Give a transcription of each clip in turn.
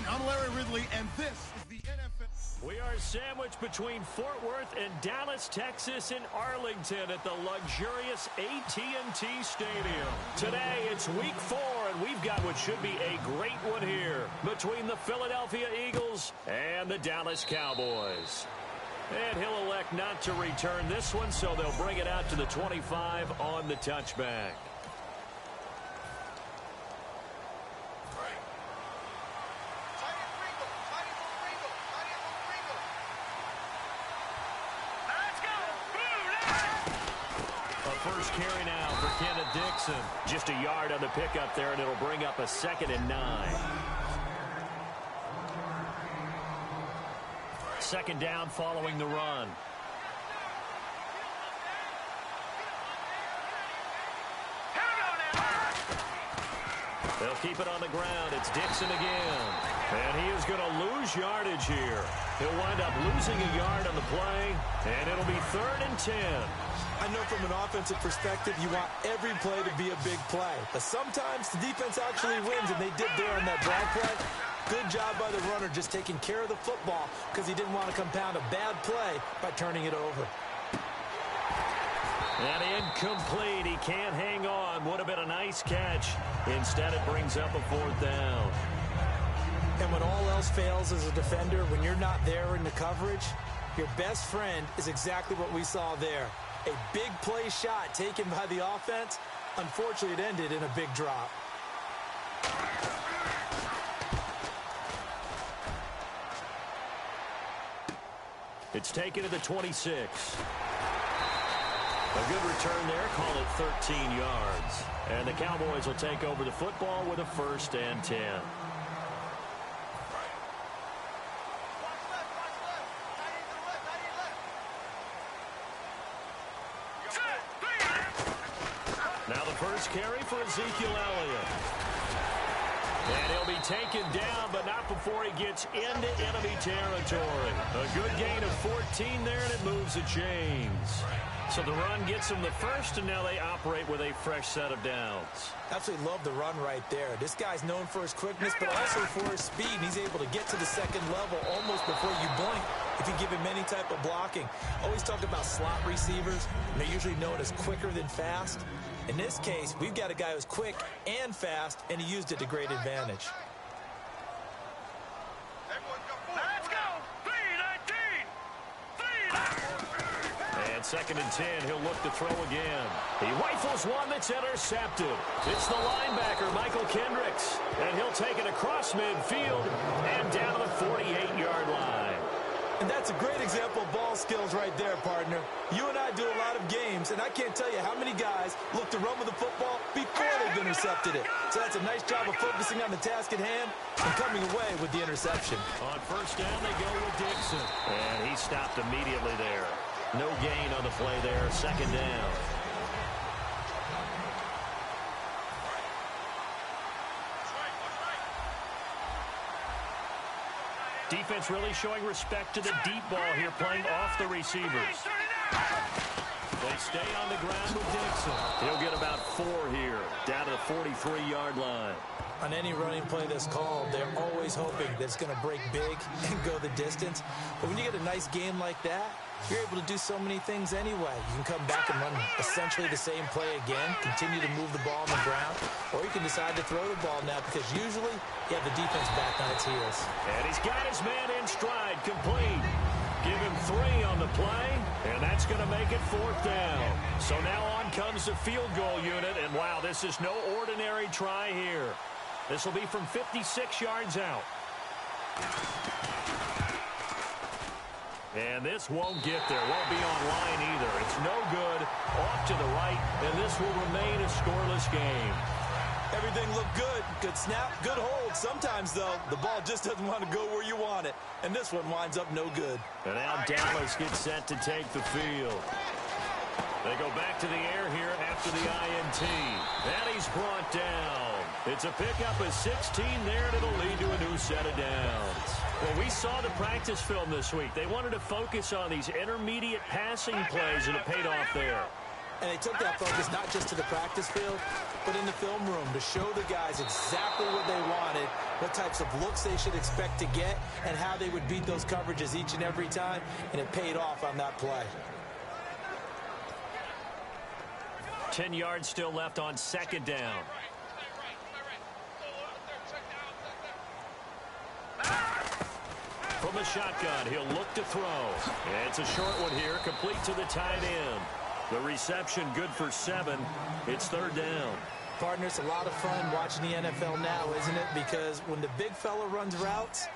And I'm Larry Ridley, and this is the NFL. We are sandwiched between Fort Worth and Dallas, Texas, and Arlington at the luxurious AT&T Stadium. Today, it's week 4, and we've got what should be a great one here between the Philadelphia Eagles and the Dallas Cowboys. And he'll elect not to return this one, so they'll bring it out to the 25 on the touchback. First carry now for Kenneth Dixon. Just a yard on the pickup there, and it'll bring up a 2nd and 9. 2nd down following the run. They'll keep it on the ground. It's Dixon again. And he is going to lose yardage here. He'll wind up losing a yard on the play, and it'll be 3rd and 10. I know from an offensive perspective, you want every play to be a big play. But sometimes the defense actually wins, and they did there on that drag play. Good job by the runner just taking care of the football because he didn't want to compound a bad play by turning it over. And incomplete. He can't hang on. Would have been a nice catch. Instead, it brings up a 4th down. And when all else fails as a defender, when you're not there in the coverage, your best friend is exactly what we saw there. A big play shot taken by the offense. Unfortunately, it ended in a big drop. It's taken to the 26. A good return there. Call it 13 yards. And the Cowboys will take over the football with a 1st and 10. Now the first carry for Ezekiel Elliott. And he'll be taken down, but not before he gets into enemy territory. A good gain of 14 there, and it moves the chains. So the run gets him the first, and now they operate with a fresh set of downs. Absolutely love the run right there. This guy's known for his quickness, but also for his speed. And he's able to get to the 2nd level almost before you blink if you give him any type of blocking. Always talk about slot receivers. They're usually known as quicker than fast. In this case, we've got a guy who's quick and fast, and he used it to great advantage. Let's go! 3-19! And 2nd and 10, he'll look to throw again. He rifles one that's intercepted. It's the linebacker, Michael Kendricks. And he'll take it across midfield and down to the 48-yard line. And that's a great example of ball skills right there, partner. You and I do a lot of games, and I can't tell you how many guys look to run with the football before they've intercepted it. So that's a nice job of focusing on the task at hand and coming away with the interception. On 1st down, they go with Dixon. And he stopped immediately there. No gain on the play there. 2nd down. Defense really showing respect to the deep ball here, playing off the receivers. They stay on the ground with Dixon. He'll get about 4 here, down to the 43-yard line. On any running play that's called, they're always hoping that it's going to break big and go the distance. But when you get a nice game like that, you're able to do so many things anyway. You can come back and run essentially the same play again, continue to move the ball on the ground, or you can decide to throw the ball now because usually you have the defense back on its heels. And he's got his man in stride, complete. Give him 3 on the play, and that's going to make it 4th down. So now on comes the field goal unit, and wow, this is no ordinary try here. This will be from 56 yards out. And this won't get there. Won't be on line either. It's no good. Off to the right, and this will remain a scoreless game. Everything looked good. Good snap, good hold. Sometimes, though, the ball just doesn't want to go where you want it. And this one winds up no good. And now Dallas gets set to take the field. They go back to the air here after the INT. And he's brought down. It's a pickup of 16 there, and it'll lead to a new set of downs. Well, we saw the practice film this week. They wanted to focus on these intermediate passing plays, and it paid off there. And they took that focus not just to the practice field, but in the film room to show the guys exactly what they wanted what types of looks they should expect to get, and how they would beat those coverages each and every time, and it paid off on that play. 10 yards still left on second down. From the shotgun, he'll look to throw. It's a short one here, complete to the tight end. The reception good for 7. It's third down. Partner, it's a lot of fun watching the NFL now, isn't it? Because when the big fella runs routes,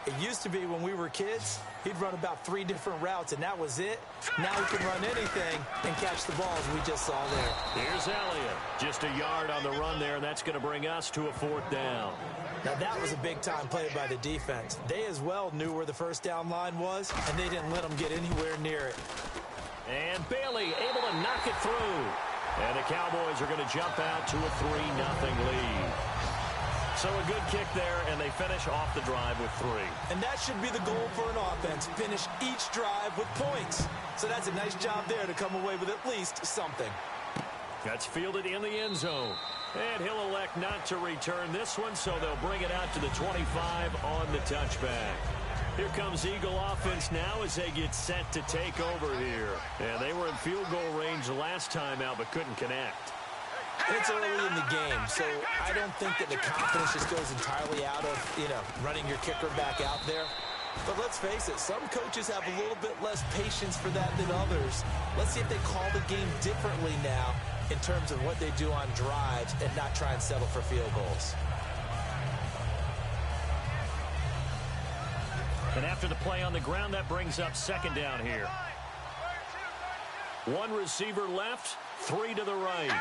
it used to be when we were kids, he'd run about 3 different routes, and that was it. Now he can run anything and catch the ball, as we just saw there. Here's Elliott. Just a yard on the run there, and that's going to bring us to a 4th down. Now, that was a big-time play by the defense. They as well knew where the first down line was, and they didn't let them get anywhere near it. And Bailey able to knock it through. And the Cowboys are going to jump out to a 3-0 lead. So a good kick there, and they finish off the drive with 3. And that should be the goal for an offense, finish each drive with points. So that's a nice job there to come away with at least something. That's fielded in the end zone. And he'll elect not to return this one, so they'll bring it out to the 25 on the touchback. Here comes Eagle offense now as they get set to take over here. And they were in field goal range last time out, but couldn't connect. It's early in the game, so I don't think that the confidence just goes entirely out of, running your kicker back out there. But let's face it, some coaches have a little bit less patience for that than others. Let's see if they call the game differently now in terms of what they do on drives and not try and settle for field goals. And after the play on the ground, that brings up second down here. 1 receiver left, 3 to the right.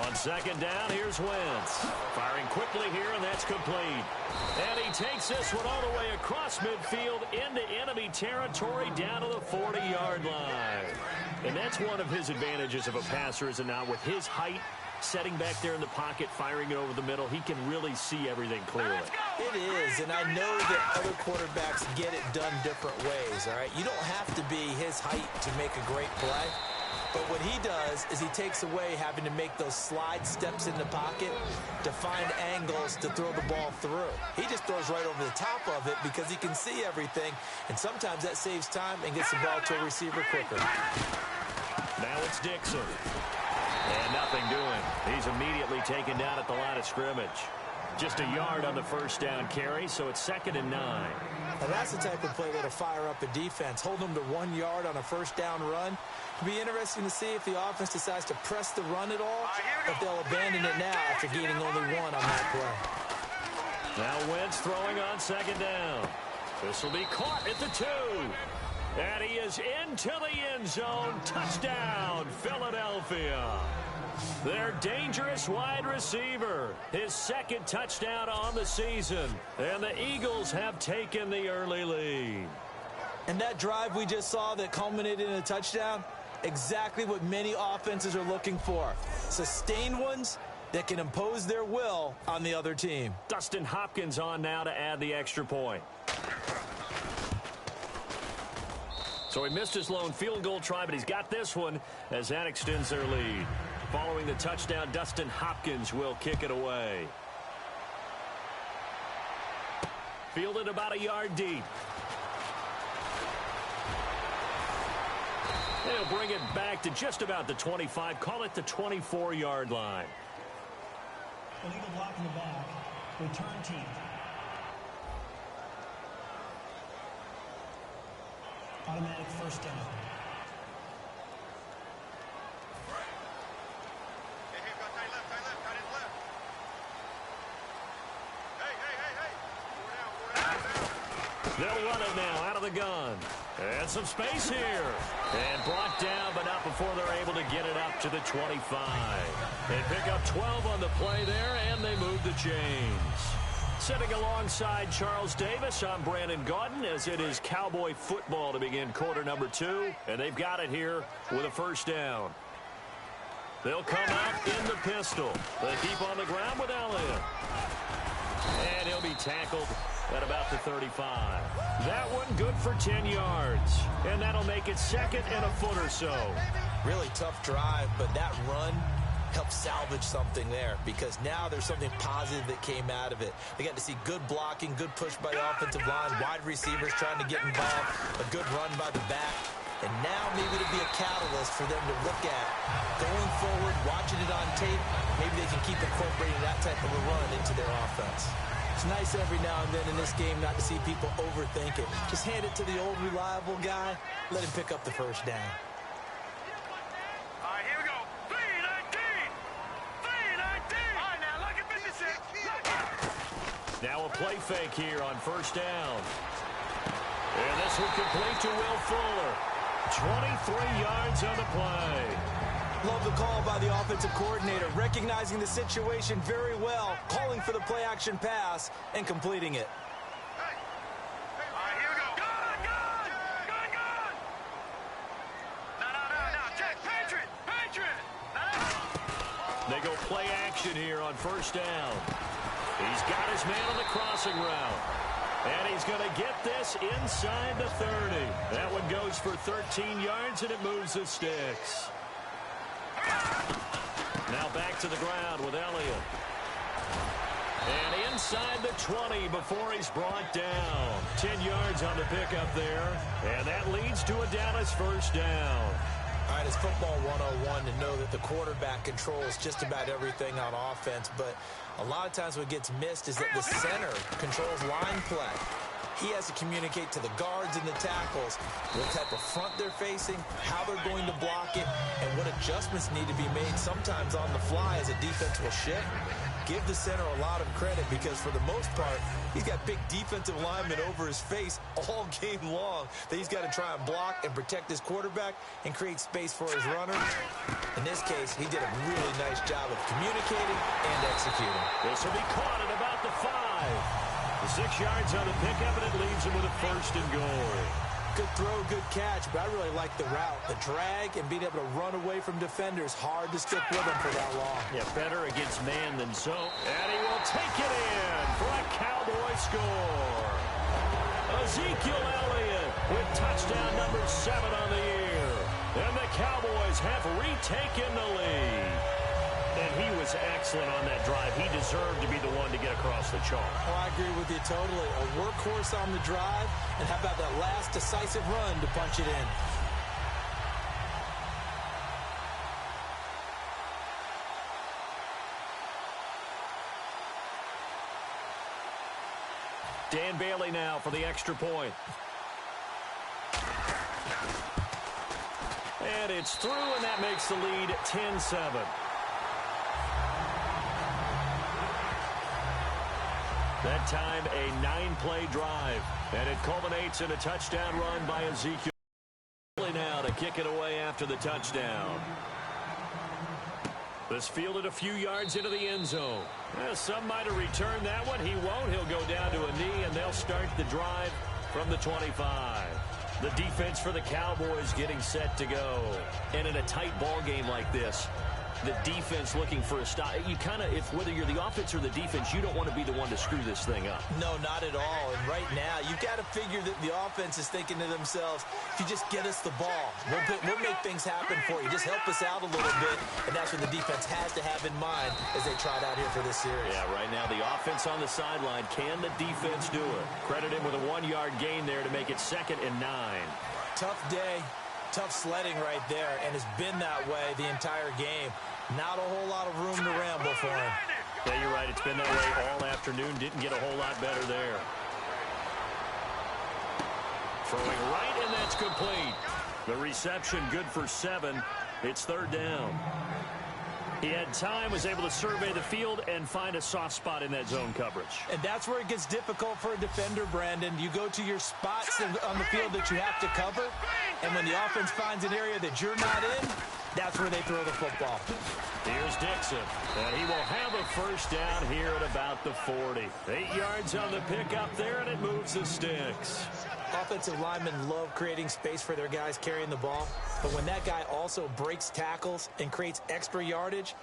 On second down, here's Wentz. Firing quickly here, and that's complete. And he takes this one all the way across midfield into enemy territory down to the 40-yard line. And that's one of his advantages of a passer, is it not? With his height, setting back there in the pocket, firing it over the middle, he can really see everything clearly. It is, and I know that other quarterbacks get it done different ways, all right? You don't have to be his height to make a great play. But what he does is he takes away having to make those slide steps in the pocket to find angles to throw the ball through. He just throws right over the top of it because he can see everything, and sometimes that saves time and gets the ball to a receiver quicker. Now it's Dixon. And nothing doing. He's immediately taken down at the line of scrimmage. Just a yard on the first down carry, so it's 2nd and 9. Now that's the type of play that'll fire up a defense. Hold them to 1 yard on a first down run. It'll be interesting to see if the offense decides to press the run at all, or if they'll abandon it now after gaining only 1 on that play. Now Wentz throwing on second down. This will be caught at the 2. And he is into the end zone. Touchdown, Philadelphia. Their dangerous wide receiver. His 2nd touchdown on the season. And the Eagles have taken the early lead. And that drive we just saw that culminated in a touchdown, exactly what many offenses are looking for. Sustained ones that can impose their will on the other team. Dustin Hopkins on now to add the extra point. So he missed his lone field goal try, but he's got this one as that extends their lead. Following the touchdown, Dustin Hopkins will kick it away. Fielded about a yard deep. They'll bring it back to just about the 25. Call it the 24-yard line. Illegal block in the back. Return team. Automatic first down. Got his left. Hey. They'll run it now out of the gun. And some space here. And brought down, but not before they're able to get it up to the 25. They pick up 12 on the play there, and they move the chains. Sitting alongside Charles Davis, I'm Brandon Gaudin, as it is Cowboy football to begin quarter number 2. And they've got it here with a first down. They'll come out in the pistol. They keep on the ground with Elliott. And he'll be tackled at about the 35. That one good for 10 yards. And that'll make it 2nd and a foot or so. Really tough drive, but that run help salvage something there, because now there's something positive that came out of it. They got to see good blocking, good push by the offensive line, wide receivers trying to get involved, a good run by the back. And now maybe it'll be a catalyst for them to look at going forward, watching it on tape. Maybe they can keep incorporating that type of a run into their offense. It's nice every now and then in this game not to see people overthink it. Just hand it to the old reliable guy. Let him pick up the first down. All right, here we go. 319. 319. All right, now look at 56. Now a play fake here on first down. And this will complete to Will Fuller. 23 yards on the play. Love the call by the offensive coordinator, recognizing the situation very well, calling for the play-action pass, and completing it. Hey. All right, here we go. Gun. No. Check. Patriot. No. They go play action here on first down. He's got his man on the crossing route. And he's going to get this inside the 30. That one goes for 13 yards, and it moves the sticks. Now back to the ground with Elliott. And inside the 20 before he's brought down. 10 yards on the pickup there. And that leads to a Dallas first down. All right, it's football 101 to know that the quarterback controls just about everything on offense, but a lot of times what gets missed is that the center controls line play. He has to communicate to the guards and the tackles what type of front they're facing, how they're going to block it, and what adjustments need to be made sometimes on the fly as a defense will shift. Give the center a lot of credit because for the most part, he's got big defensive linemen over his face all game long that he's got to try and block and protect his quarterback and create space for his runner. In this case, he did a really nice job of communicating and executing. This will be caught at about the 5. The 6 yards on the pickup, and it leaves him with a first and goal. Good throw, good catch, but I really like the route. The drag and being able to run away from defenders, hard to stick with him for that long. Yeah, better against man than zone. And he will take it in for a Cowboy score. Ezekiel Elliott with touchdown number 7 on the year. And the Cowboys have retaken the lead. And he was excellent on that drive. He deserved to be the one to get across the chalk. Oh, I agree with you totally. A workhorse on the drive, and how about that last decisive run to punch it in? Dan Bailey now for the extra point. And it's through, and that makes the lead 10-7. That time, a 9-play drive. And it culminates in a touchdown run by Ezekiel now to kick it away after the touchdown. This fielded a few yards into the end zone. Some might have returned that one. He won't. He'll go down to a knee, and they'll start the drive from the 25. The defense for the Cowboys getting set to go. And in a tight ball game like this, the defense looking for a stop. You kind of, whether you're the offense or the defense, you don't want to be the one to screw this thing up. No, not at all. And right now, you've got to figure that the offense is thinking to themselves, if you just get us the ball, we'll make things happen for you. Just help us out a little bit. And that's what the defense has to have in mind as they trot out here for this series. Yeah, right now, the offense on the sideline. Can the defense do it? Credit him with a 1-yard gain there to make it 2nd and 9. Tough day. Tough sledding right there, and it's been that way the entire game. Not a whole lot of room to ramble for him. Yeah, you're right. It's been that way all afternoon. Didn't get a whole lot better there. Throwing right, and that's complete. The reception good for 7. It's 3rd down. He had time, was able to survey the field and find a soft spot in that zone coverage. And that's where it gets difficult for a defender, Brandon. You go to your spots on the field that you have to cover, and when the offense finds an area that you're not in, that's where they throw the football. Here's Dixon, and he will have a first down here at about the 40. 8 yards on the pickup there, and it moves the sticks. Offensive linemen love creating space for their guys carrying the ball, but when that guy also breaks tackles and creates extra yardage,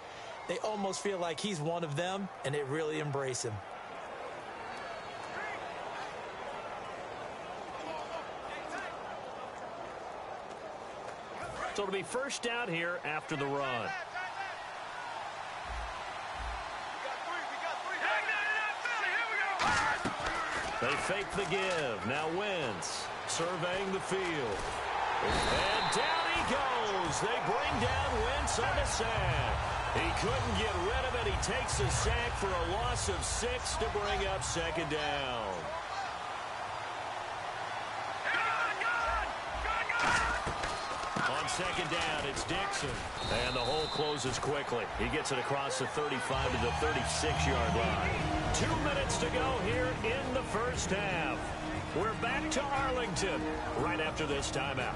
they almost feel like he's one of them, and they really embrace him. So it'll be first down here after the run. They fake the give. Now Wentz surveying the field. And down he goes. They bring down Wentz on the sack. He couldn't get rid of it. He takes the sack for a loss of 6 to bring up second down. On second down, it's Dixon. And the hole closes quickly. He gets it across the 35 to the 36-yard line. 2 minutes to go here in the first half. We're back to Arlington right after this timeout.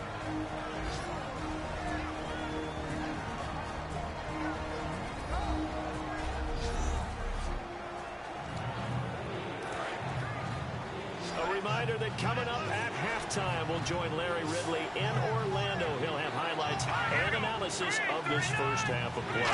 A reminder that coming up at halftime, we'll join Larry Ridley in Orlando. He'll have highlights and analysis of this first half of play.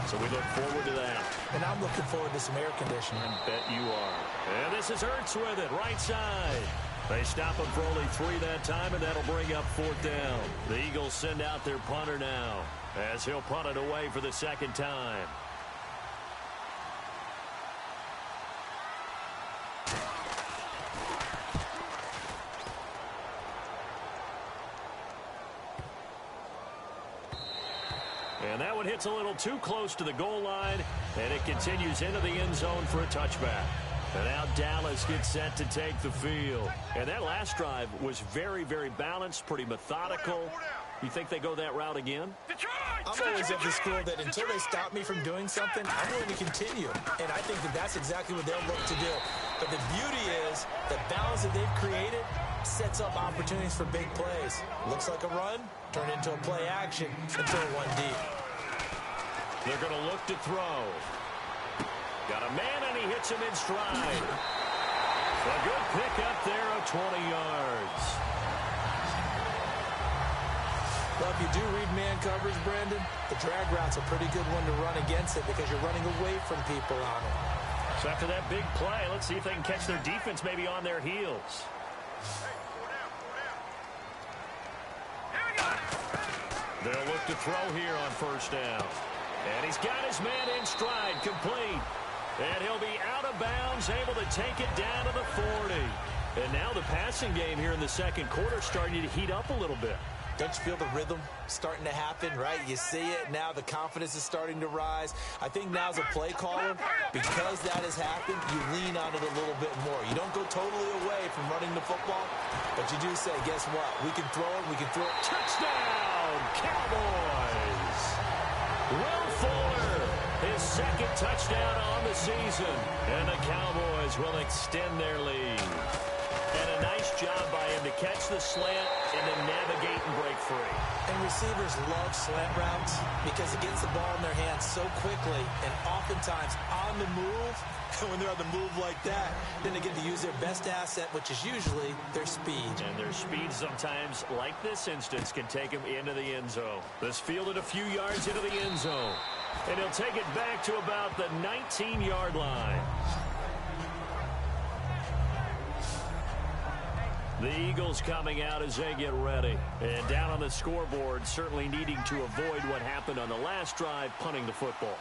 So we look forward to that. And I'm looking forward to some air conditioning. I bet you are. And this is Ertz with it, right side. They stop him for only 3 that time, and that'll bring up 4th down. The Eagles send out their punter now as he'll punt it away for the second time. And that one hits a little too close to the goal line, and it continues into the end zone for a touchback. And now Dallas gets set to take the field. And that last drive was very, very balanced, pretty methodical. You think they go that route again? I'm always of the school that until they stop me from doing something, I'm going to continue. And I think that that's exactly what they'll look to do. But the beauty is the balance that they've created sets up opportunities for big plays. Looks like a run, turn into a play action, and throw one deep. They're going to look to throw. Got a man, and he hits him in stride. A good pickup there of 20 yards. Well, if you do read man coverage, Brandon, the drag route's a pretty good one to run against it because you're running away from people on it. So after that big play, let's see if they can catch their defense maybe on their heels. They'll look to throw here on first down. And he's got his man in stride, complete. And he'll be out of bounds, able to take it down to the 40. And now the passing game here in the second quarter starting to heat up a little bit. Don't you feel the rhythm starting to happen, right? You see it now. The confidence is starting to rise. I think now as a play caller, because that has happened, you lean on it a little bit more. You don't go totally away from running the football, but you do say, guess what? We can throw it. We can throw it. Touchdown, Cowboys! Will Fuller, his second touchdown on the season. And the Cowboys will extend their lead. And a nice job by him to catch the slant and then navigate and break free. And receivers love slant routes because it gets the ball in their hands so quickly and oftentimes on the move. And when they're on the move like that, then they get to use their best asset, which is usually their speed. And their speed sometimes, like this instance, can take them into the end zone. This fielded a few yards into the end zone. And he'll take it back to about the 19-yard line. The Eagles coming out as they get ready. And down on the scoreboard, certainly needing to avoid what happened on the last drive, punting the football.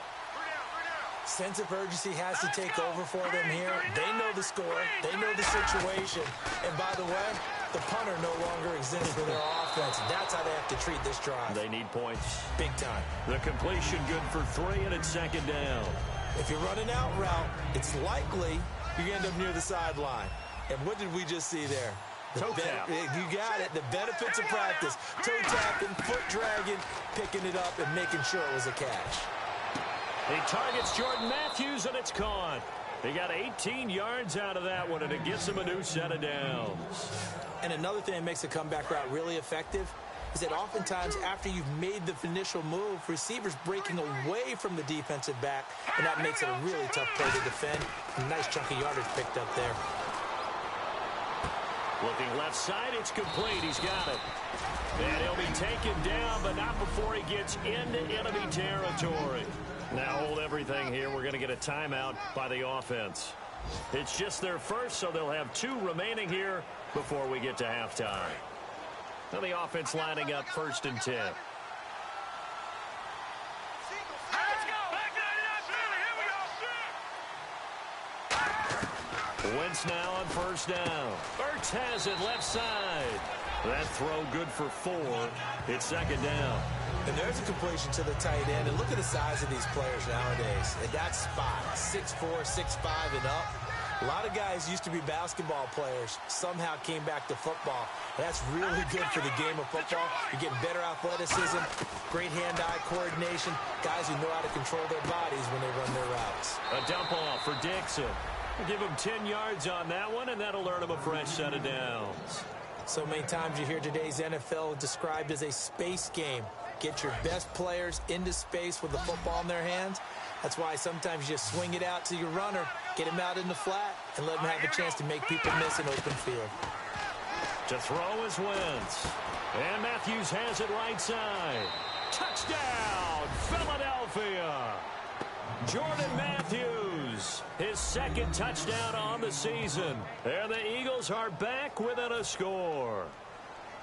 Sense of urgency has to take over for them here. They know the score. They know the situation. And by the way, the punter no longer exists for their offense. That's how they have to treat this drive. They need points. Big time. The completion good for 3, and it's second down. If you're running out route, it's likely you end up near the sideline. And what did we just see there? Toe tap. You got it. The benefits of practice. Toe tapping, foot dragging, picking it up, and making sure it was a catch. He targets Jordan Matthews, and it's caught. He got 18 yards out of that one, and it gives him a new set of downs. And another thing that makes a comeback route really effective is that oftentimes after you've made the initial move, receivers breaking away from the defensive back, and that makes it a really tough play to defend. A nice chunk of yardage picked up there. Looking left side, it's complete. He's got it. And he'll be taken down, but not before he gets into enemy territory. Now hold everything here. We're going to get a timeout by the offense. It's just their first, so they'll have 2 remaining here before we get to halftime. Now the offense lining up 1st and 10. Wentz now on first down. Ertz has it left side. That throw good for 4. It's second down. And there's a completion to the tight end. And look at the size of these players nowadays. At that spot, 6'4", 6'5", and up. A lot of guys used to be basketball players, somehow came back to football. That's really good for the game of football. You're getting better athleticism, great hand-eye coordination, guys who know how to control their bodies when they run their routes. A dump off for Dixon. We'll give him 10 yards on that one, and that'll earn him a fresh set of downs. So many times you hear today's NFL described as a space game. Get your best players into space with the football in their hands. That's why sometimes you just swing it out to your runner, get him out in the flat, and let him have a chance to make people miss an open field. To throw is Wentz. And Matthews has it right side. Touchdown, Philadelphia. Jordan Matthews, his second touchdown on the season. And the Eagles are back within a score.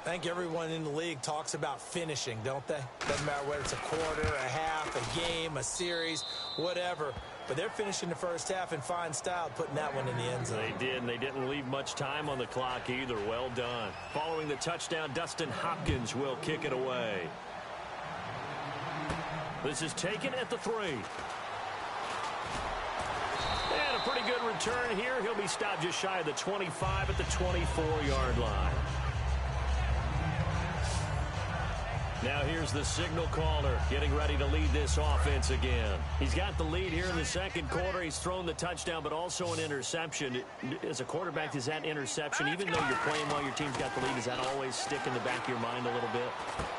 I think everyone in the league talks about finishing, don't they? Doesn't matter whether it's a quarter, a half, a game, a series, whatever. But they're finishing the first half in fine style, putting that one in the end zone. They did, and they didn't leave much time on the clock either. Well done. Following the touchdown, Dustin Hopkins will kick it away. This is taken at the 3. And a pretty good return here. He'll be stopped just shy of the 25 at the 24-yard line. Now here's the signal caller getting ready to lead this offense again. He's got the lead here in the second quarter. He's thrown the touchdown, but also an interception. As a quarterback, is that interception, even though you're playing while your team's got the lead, does that always stick in the back of your mind a little bit?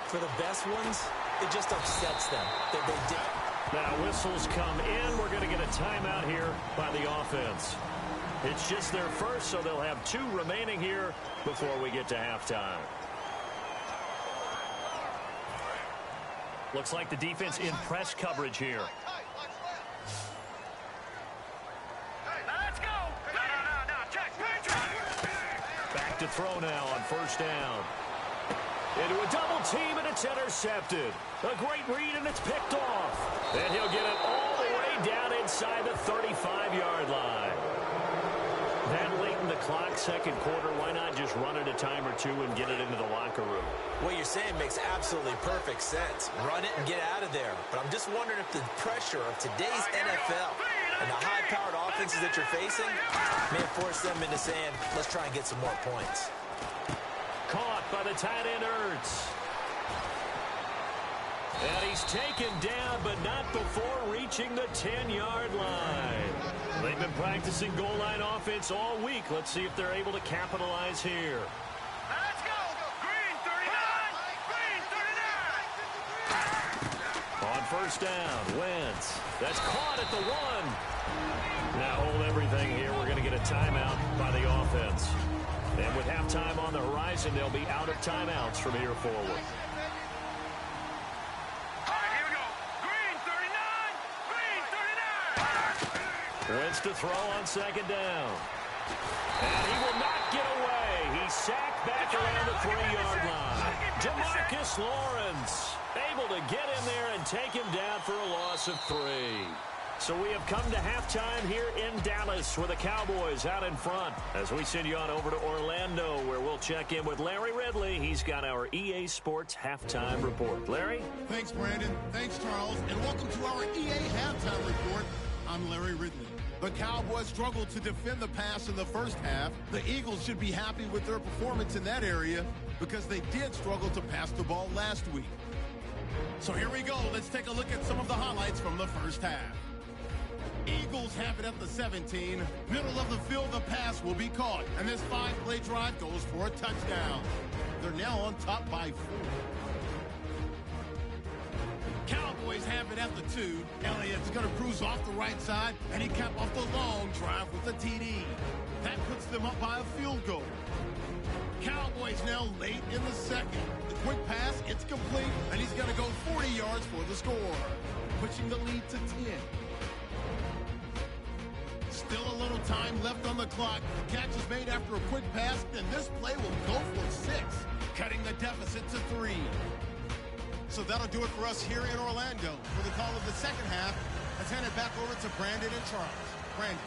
For the best ones, it just upsets them that they did. Now whistles come in. We're going to get a timeout here by the offense. It's just their first, so they'll have 2 remaining here before we get to halftime. Looks like the defense in press coverage here. Let's go. No. Check. Back to throw now on first down. Into a double team, and it's intercepted. A great read, and it's picked off. And he'll get it all the way down inside the 35-yard line. That late in the clock, second quarter, why not just run it a time or 2 and get it into the locker room? What you're saying makes absolutely perfect sense. Run it and get out of there. But I'm just wondering if the pressure of today's NFL and the high-powered offenses that you're facing may have forced them into saying, let's try and get some more points. Caught by the tight end Ertz. And he's taken down, but not before reaching the 10-yard line. They've been practicing goal line offense all week. Let's see if they're able to capitalize here. Let's go. Green 39. On first down, Wentz. That's caught at the 1. Now hold everything here. We're going to get a timeout by the offense. And with halftime on the horizon, they'll be out of timeouts from here forward. Wentz to throw on second down. And he will not get away. He's sacked back around the 3-yard line. Demarcus Lawrence able to get in there and take him down for a loss of 3. So we have come to halftime here in Dallas with the Cowboys out in front. As we send you on over to Orlando, where we'll check in with Larry Ridley. He's got our EA Sports halftime report. Larry? Thanks, Brandon. Thanks, Charles. And welcome to our EA halftime report. I'm Larry Ridley. The Cowboys struggled to defend the pass in the first half. The Eagles should be happy with their performance in that area because they did struggle to pass the ball last week. So here we go. Let's take a look at some of the highlights from the first half. Eagles have it at the 17. Middle of the field, the pass will be caught. And this 5-play drive goes for a touchdown. They're now on top by 4. Cowboys have it at the 2. Elliott's going to cruise off the right side, and he capped off the long drive with a TD. That puts them up by a field goal. Cowboys now late in the second. The quick pass, it's complete, and he's going to go 40 yards for the score, pushing the lead to 10. Still a little time left on the clock. The catch is made after a quick pass, and this play will go for 6, cutting the deficit to 3. So that'll do it for us here in Orlando. For the call of the second half, let's hand it back over to Brandon and Charles. Brandon.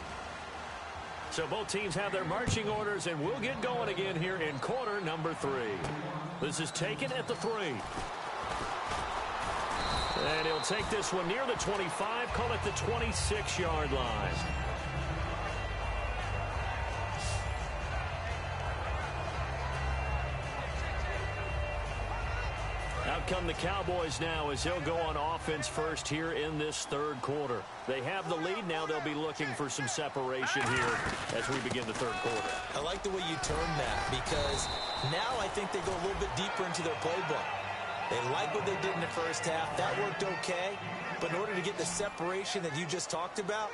So both teams have their marching orders, and we'll get going again here in quarter number 3. This is taken at the 3. And he'll take this one near the 25, call it the 26-yard line. Out come the Cowboys now as they'll go on offense first here in this third quarter. They have the lead. Now they'll be looking for some separation here as we begin the third quarter. I like the way you turned that because now I think they go a little bit deeper into their playbook. They like what they did in the first half. That worked okay. But in order to get the separation that you just talked about,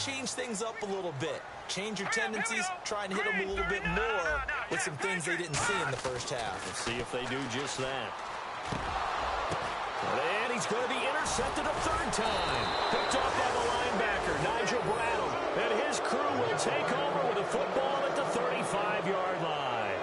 change things up a little bit. Change your tendencies. Try and hit them a little bit more with some things they didn't see in the first half. Let's see if they do just that. And he's going to be intercepted a third time. Picked off by the linebacker, Nigel Bradham. And his crew will take over with a football at the 35-yard line.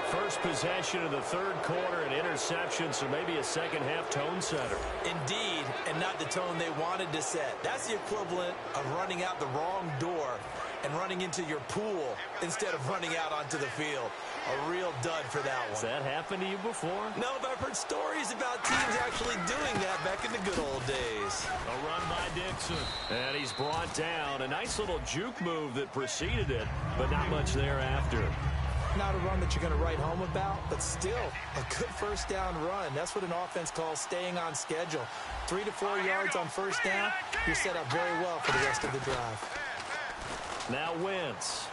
First possession of the third quarter, an interception, so maybe a second-half tone setter. Indeed, and not the tone they wanted to set. That's the equivalent of running out the wrong door and running into your pool instead of running out onto the field. A real dud for that one. Has that happened to you before? No, but I've heard stories about teams actually doing that back in the good old days. A run by Dixon. And he's brought down. A nice little juke move that preceded it, but not much thereafter. Not a run that you're going to write home about, but still a good first down run. That's what an offense calls staying on schedule. 3 to 4 yards on first down, you're set up very well for the rest of the drive. Now Wentz.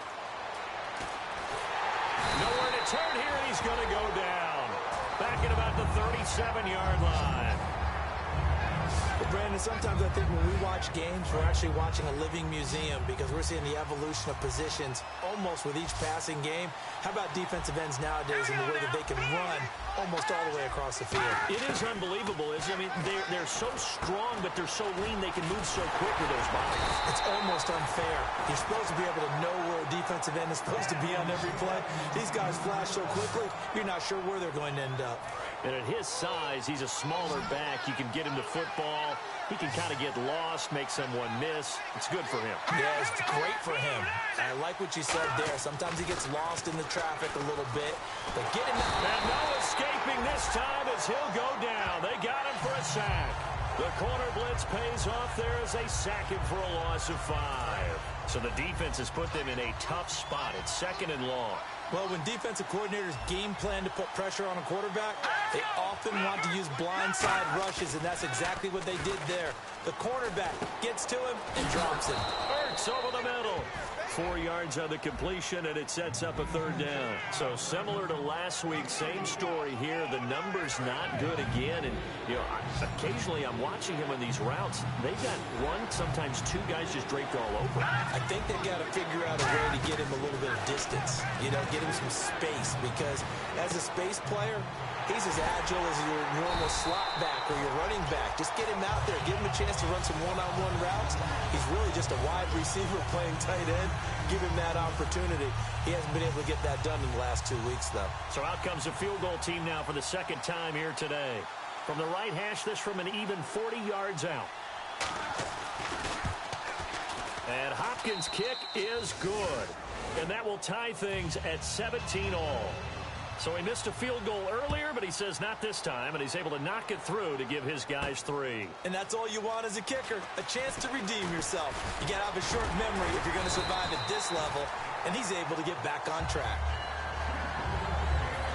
Nowhere to turn here, and he's going to go down. Back at about the 37-yard line. Well, Brandon, sometimes I think when we watch games, we're actually watching a living museum because we're seeing the evolution of positions almost with each passing game. How about defensive ends nowadays and the way that they can run almost all the way across the field? It is unbelievable, isn't it? I mean, they're so strong, but they're so lean, they can move so quick with those bodies. It's almost unfair. You're supposed to be able to know where a defensive end is supposed to be on every play. These guys flash so quickly, you're not sure where they're going to end up. And at his size, he's a smaller back. You can get him to football. He can kind of get lost, make someone miss. It's good for him. Yeah, it's great for him. I like what you said there. Sometimes he gets lost in the traffic a little bit. But get him out. And no escaping this time as he'll go down. They got him for a sack. The corner blitz pays off there as they sack him for a loss of 5. So the defense has put them in a tough spot. It's 2nd and long. Well, when defensive coordinators game plan to put pressure on a quarterback, they often want to use blindside rushes, and that's exactly what they did there. The cornerback gets to him and drops him. Hurts over the middle. 4 yards on the completion, and it sets up a 3rd down. So similar to last week, same story here. The number's not good again, and you know, occasionally I'm watching him on these routes. They've got 1, sometimes 2 guys just draped all over. I think they've got to figure out a way to get him a little bit of distance. You know, get him some space, because as a space player, he's as agile as your normal slot back or your running back. Just get him out there. Give him a chance to run some one-on-one routes. He's really just a wide receiver playing tight end. Give him that opportunity. He hasn't been able to get that done in the last 2 weeks, though. So out comes a field goal team now for the 2nd time here today. From the right hash, this from an even 40 yards out. And Hopkins' kick is good. And that will tie things at 17-all. So he missed a field goal earlier, but he says not this time, and he's able to knock it through to give his guys 3. And that's all you want as a kicker, a chance to redeem yourself. You got to have a short memory if you're going to survive at this level, and he's able to get back on track.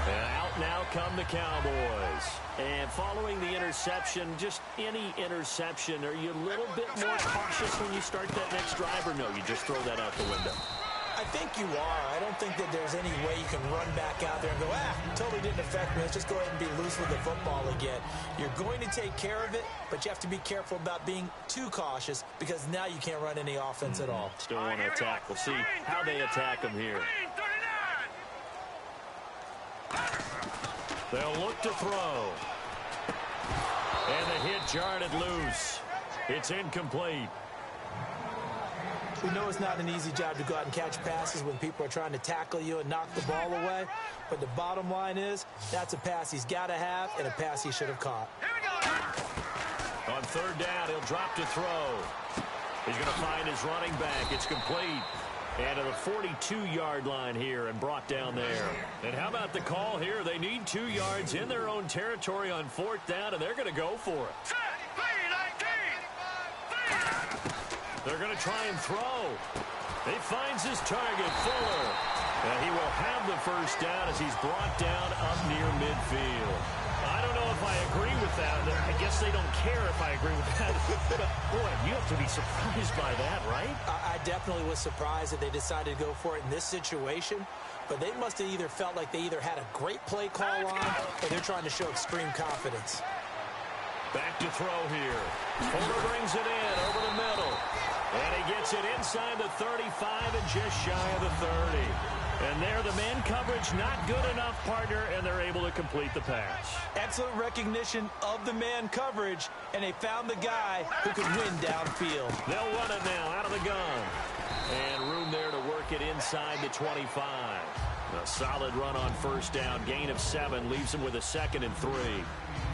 And out now come the Cowboys. And following the interception, just any interception, are you a little bit more cautious when you start that next drive, or no, you just throw that out the window? I think you are. I don't think that there's any way you can run back out there and go, totally didn't affect me. Let's just go ahead and be loose with the football again. You're going to take care of it, but you have to be careful about being too cautious because now you can't run any offense at all. Still want to attack. We'll see how they attack him here. They'll look to throw. And the hit jarred it loose. It's incomplete. We know it's not an easy job to go out and catch passes when people are trying to tackle you and knock the ball away. But the bottom line is, that's a pass he's got to have and a pass he should have caught. On 3rd down, he'll drop to throw. He's going to find his running back. It's complete. And to the 42-yard line here and brought down there. And how about the call here? They need 2 yards in their own territory on 4th down, and they're going to go for it. They're going to try and throw. He finds his target, Fuller. And he will have the first down as he's brought down up near midfield. I don't know if I agree with that. I guess they don't care if I agree with that. But, boy, you have to be surprised by that, right? I definitely was surprised that they decided to go for it in this situation. But they must have either felt like they either had a great play call on or they're trying to show extreme confidence. Back to throw here. Fuller brings it in over the middle. And he gets it inside the 35 and just shy of the 30. And there, the man coverage not good enough, partner, and they're able to complete the pass. Excellent recognition of the man coverage, and they found the guy who could win downfield. They'll run it now out of the gun. And room there to work it inside the 25. A solid run on first down. Gain of 7 leaves him with a 2nd and 3.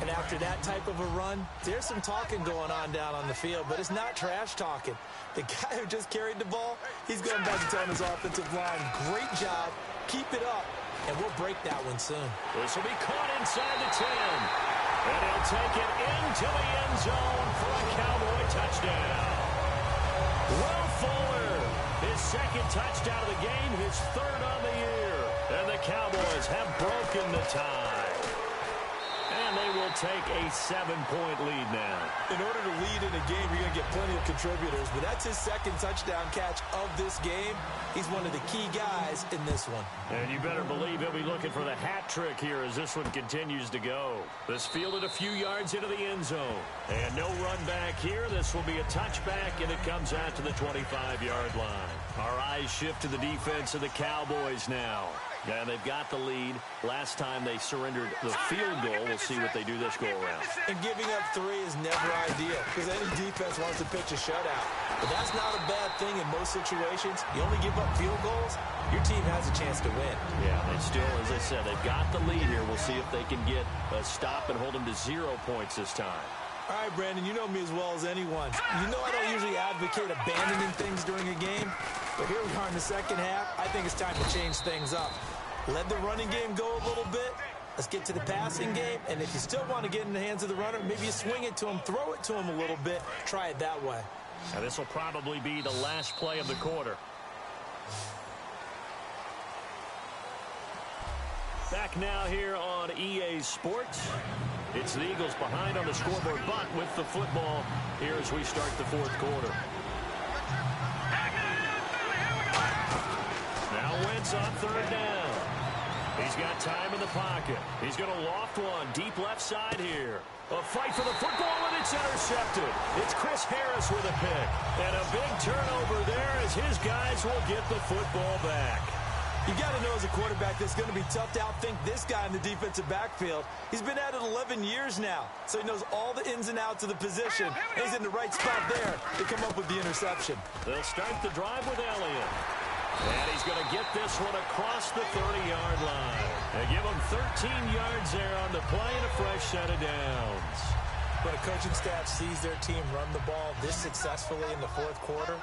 And after that type of a run, there's some talking going on down on the field, but it's not trash talking. The guy who just carried the ball, he's going back and telling his offensive line, great job, keep it up, and we'll break that one soon. This will be caught inside the 10. And he'll take it into the end zone for a Cowboy touchdown. Will Fuller, his 2nd touchdown of the game, his 3rd on the year. And the Cowboys have broken the tie. And they will take a 7-point lead now. In order to lead in a game, you're going to get plenty of contributors, but that's his 2nd touchdown catch of this game. He's one of the key guys in this one. And you better believe he'll be looking for the hat trick here as this one continues to go. This fielded a few yards into the end zone. And no run back here. This will be a touchback, and it comes out to the 25-yard line. Our eyes shift to the defense of the Cowboys now. And they've got the lead. Last time they surrendered the field goal. We'll see what they do this go-around. And giving up 3 is never ideal because any defense wants to pitch a shutout. But that's not a bad thing in most situations. You only give up field goals, your team has a chance to win. Yeah, they still, as I said, they've got the lead here. We'll see if they can get a stop and hold them to 0 points this time. All right, Brandon, you know me as well as anyone. You know I don't usually advocate abandoning things during a game, but here we are in the second half. I think it's time to change things up. Let the running game go a little bit. Let's get to the passing game, and if you still want to get in the hands of the runner, maybe you swing it to him, throw it to him a little bit, try it that way. Now this will probably be the last play of the quarter. Back now here on EA Sports. It's the Eagles behind on the scoreboard, but with the football here as we start the 4th quarter. Now Wentz on 3rd down. He's got time in the pocket. He's going to loft one deep left side here. A fight for the football, and it's intercepted. It's Chris Harris with a pick. And a big turnover there as his guys will get the football back. You got to know as a quarterback that's going to be tough to outthink this guy in the defensive backfield. He's been at it 11 years now, so he knows all the ins and outs of the position. And he's in the right spot there to come up with the interception. They'll start the drive with Elliott. And he's going to get this one across the 30-yard line. They give him 13 yards there on the play and a fresh set of downs. When a coaching staff sees their team run the ball this successfully in the 4th quarter,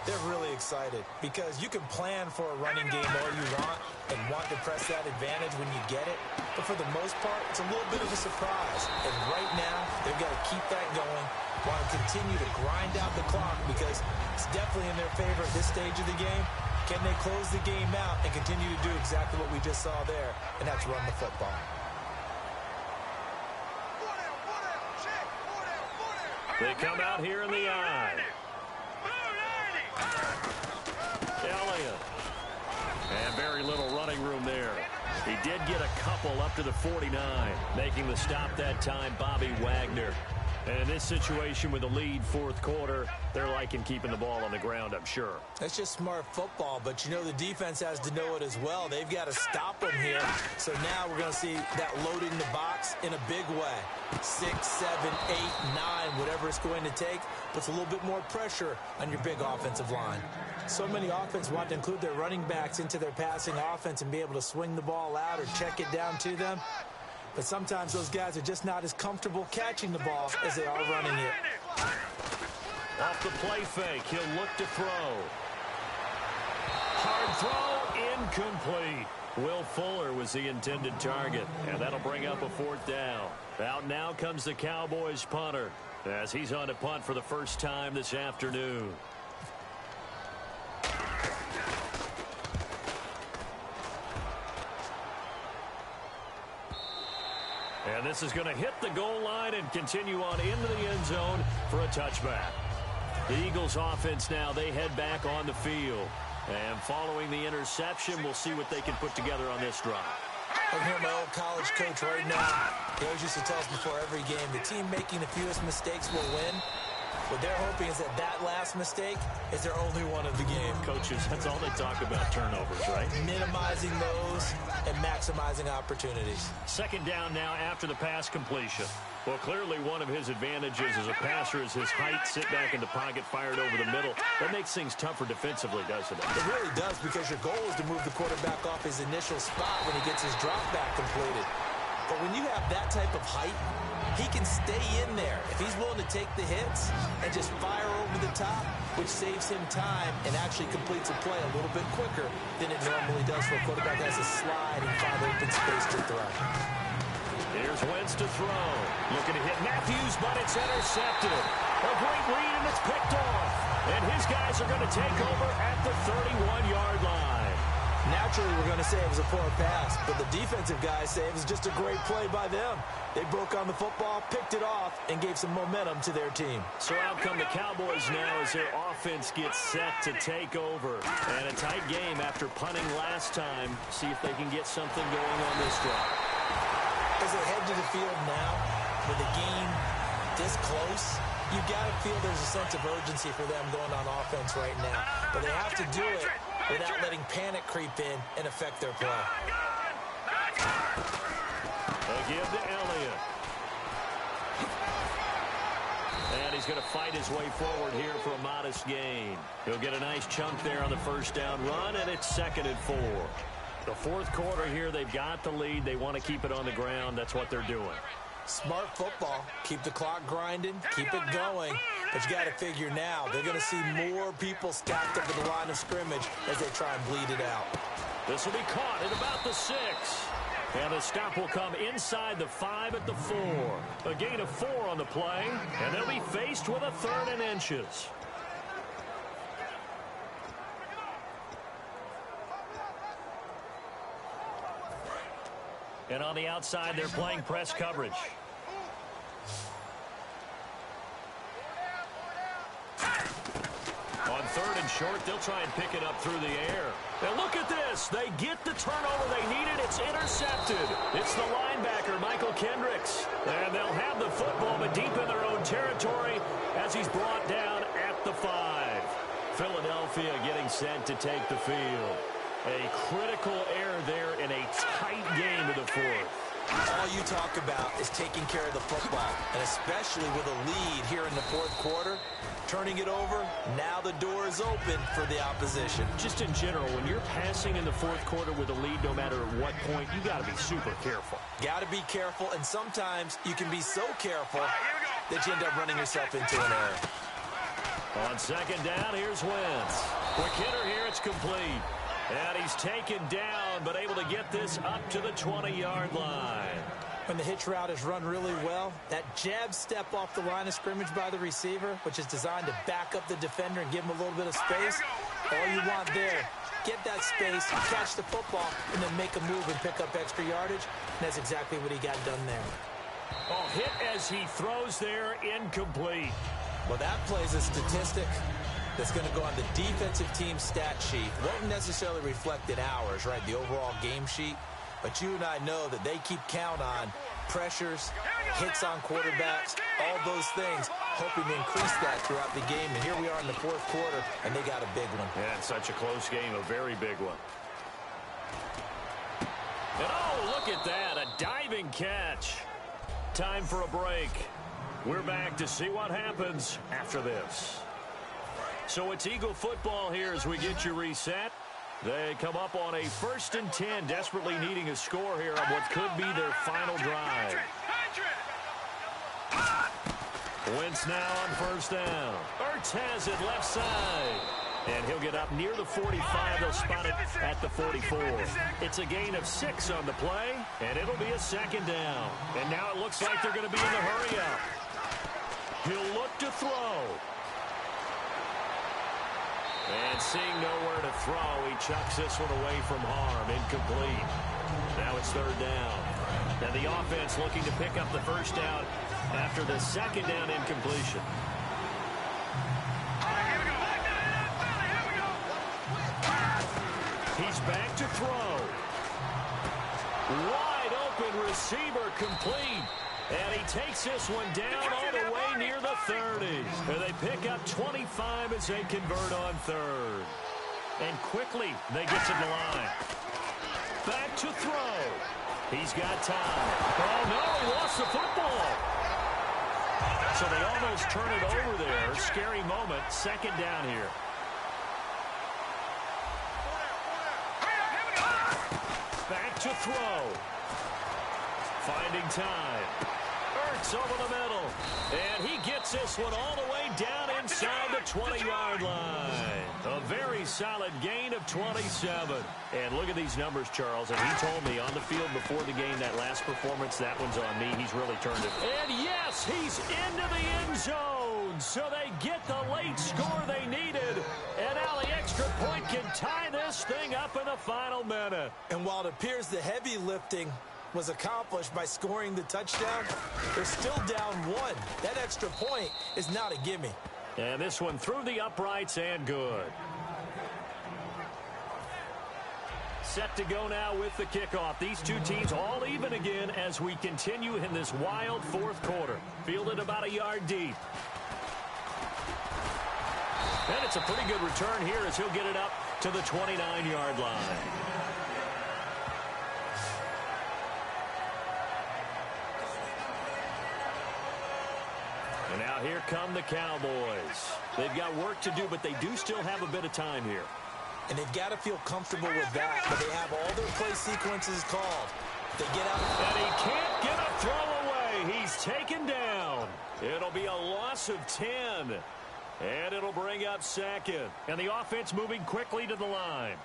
they're really excited because you can plan for a running game all you want and want to press that advantage when you get it. But for the most part, it's a little bit of a surprise. And right now, they've got to keep that going, want to continue to grind out the clock because it's definitely in their favor at this stage of the game. Can they close the game out and continue to do exactly what we just saw there, and that's run the football? They come out here in the eye. Elliott. And very little running room there. He did get a couple up to the 49. Making the stop that time, Bobby Wagner. And in this situation with the lead 4th quarter, they're liking keeping the ball on the ground, I'm sure. That's just smart football, but you know the defense has to know it as well. They've got to stop them here. So now we're going to see that loading the box in a big way. 6, 7, 8, 9, whatever it's going to take, puts a little bit more pressure on your big offensive line. So many offenses want to include their running backs into their passing offense and be able to swing the ball out or check it down to them. But sometimes those guys are just not as comfortable catching the ball as they are running it. Off the play fake, he'll look to throw. Incomplete. Will Fuller was the intended target, and that'll bring up a 4th down. Out now comes the Cowboys punter as he's on to punt for the first time this afternoon. And this is going to hit the goal line and continue on into the end zone for a touchback. The Eagles offense now, they head back on the field. And following the interception, we'll see what they can put together on this drive. I'm here, my old college coach right now. He always used to tell us before every game, the team making the fewest mistakes will win. What they're hoping is that that last mistake is their only one of the game. Coaches, that's all they talk about, turnovers, right? Minimizing those and maximizing opportunities. 2nd down now after the pass completion. Well, clearly one of his advantages as a passer is his height, sit back in the pocket, fired over the middle. That makes things tougher defensively, doesn't it? It really does, because your goal is to move the quarterback off his initial spot when he gets his drop back completed. But when you have that type of height, he can stay in there if he's willing to take the hits and just fire over the top, which saves him time and actually completes a play a little bit quicker than it normally does for a quarterback that has to slide and find open space to throw. Here's Wentz to throw. Looking to hit Matthews, but it's intercepted. A great read, and it's picked off. And his guys are going to take over at the 31-yard line. Naturally, we're going to say it was a poor pass, but the defensive guys say it was just a great play by them. They broke on the football, picked it off, and gave some momentum to their team. So out come the Cowboys now as their offense gets set to take over. And a tight game after punting last time. See if they can get something going on this drive. As they head to the field now, with the game this close, you got to feel there's a sense of urgency for them going on offense right now. But they have to do it without letting panic creep in and affect their play. They give to Elliott. And he's going to fight his way forward here for a modest gain. He'll get a nice chunk there on the 1st down run, and it's 2nd and 4. The 4th quarter here, they've got the lead. They want to keep it on the ground. That's what they're doing. Smart football. Keep the clock grinding. Keep it going. But you got to figure now, they're going to see more people stacked up at the line of scrimmage as they try and bleed it out. This will be caught at about the 6. And the stop will come inside the 5 at the 4. A gain of 4 on the play, and they'll be faced with a 3rd and inches. And on the outside, they're playing press coverage. On 3rd and short, they'll try and pick it up through the air. And look at this. They get the turnover they needed. It's intercepted. It's the linebacker, Michael Kendricks. And they'll have the football, but deep in their own territory as he's brought down at the 5. Philadelphia getting set to take the field. A critical error there in a tight game of the 4th. All you talk about is taking care of the football, and especially with a lead here in the 4th quarter, turning it over, now the door is open for the opposition. Just in general, when you're passing in the 4th quarter with a lead, no matter at what point, you got to be super careful. Got to be careful, and sometimes you can be so careful that you end up running yourself into an error. On 2nd down, here's Wentz. Quick hitter here, it's complete. And he's taken down, but able to get this up to the 20-yard line. When the hitch route is run really well, that jab step off the line of scrimmage by the receiver, which is designed to back up the defender and give him a little bit of space, all you want there, get that space, catch the football, and then make a move and pick up extra yardage. And that's exactly what he got done there. Oh, hit as he throws there, incomplete. Well, that plays a statistic that's going to go on the defensive team stat sheet. Won't necessarily reflect in ours, right, the overall game sheet. But you and I know that they keep count on pressures, hits on quarterbacks, all those things, hoping to increase that throughout the game. And here we are in the 4th quarter, and they got a big one. Yeah, it's such a close game, a very big one. And oh, look at that, a diving catch. Time for a break. We're back to see what happens after this. So it's Eagle football here as we get you reset. They come up on a 1st and 10, desperately needing a score here on what could be their final drive. Wentz now on 1st down. Ertz has it left side. And he'll get up near the 45. They'll spot it at the 44. It's a gain of 6 on the play, and it'll be a second down. And now it looks like they're going to be in the hurry-up. He'll look to throw. And seeing nowhere to throw, he chucks this one away from harm. Incomplete. Now it's third down. And the offense looking to pick up the first down after the second down incompletion. He's back to throw. Wide open receiver complete. And he takes this one down all the way near the 30s. And they pick up 25 as they convert on third. And quickly they get to the line. Back to throw. He's got time. Oh, no, he lost the football. So they almost turn it over there. Scary moment. Second down here. Back to throw. Finding time. Ertz over the middle. And he gets this one all the way down inside the 20-yard line. A very solid gain of 27. And look at these numbers, Charles. And he told me on the field before the game, that last performance, that one's on me. He's really turned it. And yes, he's into the end zone. So they get the late score they needed. And now the extra point can tie this thing up in the final minute. And while it appears the heavy lifting was accomplished by scoring the touchdown, they're still down 1. That extra point is not a gimme. And this one through the uprights and good. Set to go now with the kickoff. These two teams all even again as we continue in this wild fourth quarter. Fielded about a yard deep. And it's a pretty good return here as he'll get it up to the 29-yard line. And now here come the Cowboys. They've got work to do, but they do still have a bit of time here. And they've got to feel comfortable with that, but they have all their play sequences called. They get out. And he can't get a throw away. He's taken down. It'll be a loss of 10. And it'll bring up second. And the offense moving quickly to the line.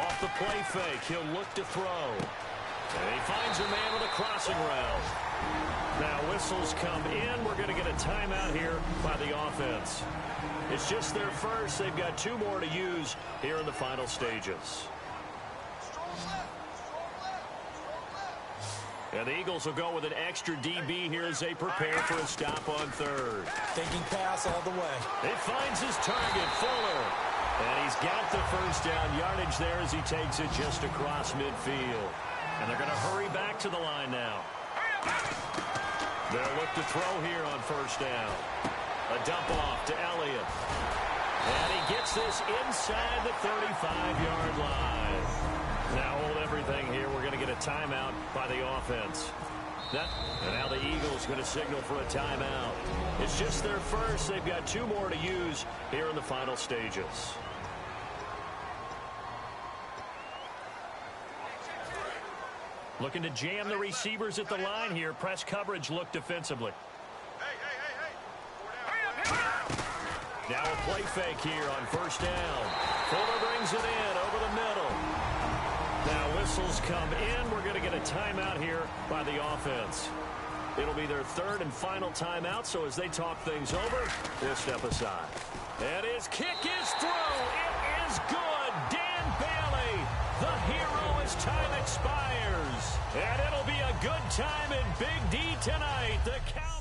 Off the play fake, he'll look to throw. And he finds a man with a crossing route. Now whistles come in. We're going to get a timeout here by the offense. It's just their first. They've got 2 more to use here in the final stages. And the Eagles will go with an extra DB here as they prepare for a stop on third. Thinking pass all the way. It finds his target, Fuller. And he's got the first down yardage there as he takes it just across midfield. And they're going to hurry back to the line now. They'll look to throw here on first down. A dump off to Elliott. And he gets this inside the 35-yard line. Now hold everything here. We're going to get a timeout by the offense. And now the Eagles going to signal for a timeout. It's just their first. They've got 2 more to use here in the final stages. Looking to jam the receivers at the line here. Press coverage look defensively. Now a play fake here on first down. Fuller brings it in over the middle. Now whistles come in. We're going to get a timeout here by the offense. It'll be their third and final timeout, so as they talk things over, we'll step aside. And his kick is through. It is good. Dan Bailey, the hero as time expires. And it'll be a good time in Big D tonight. The Cowboys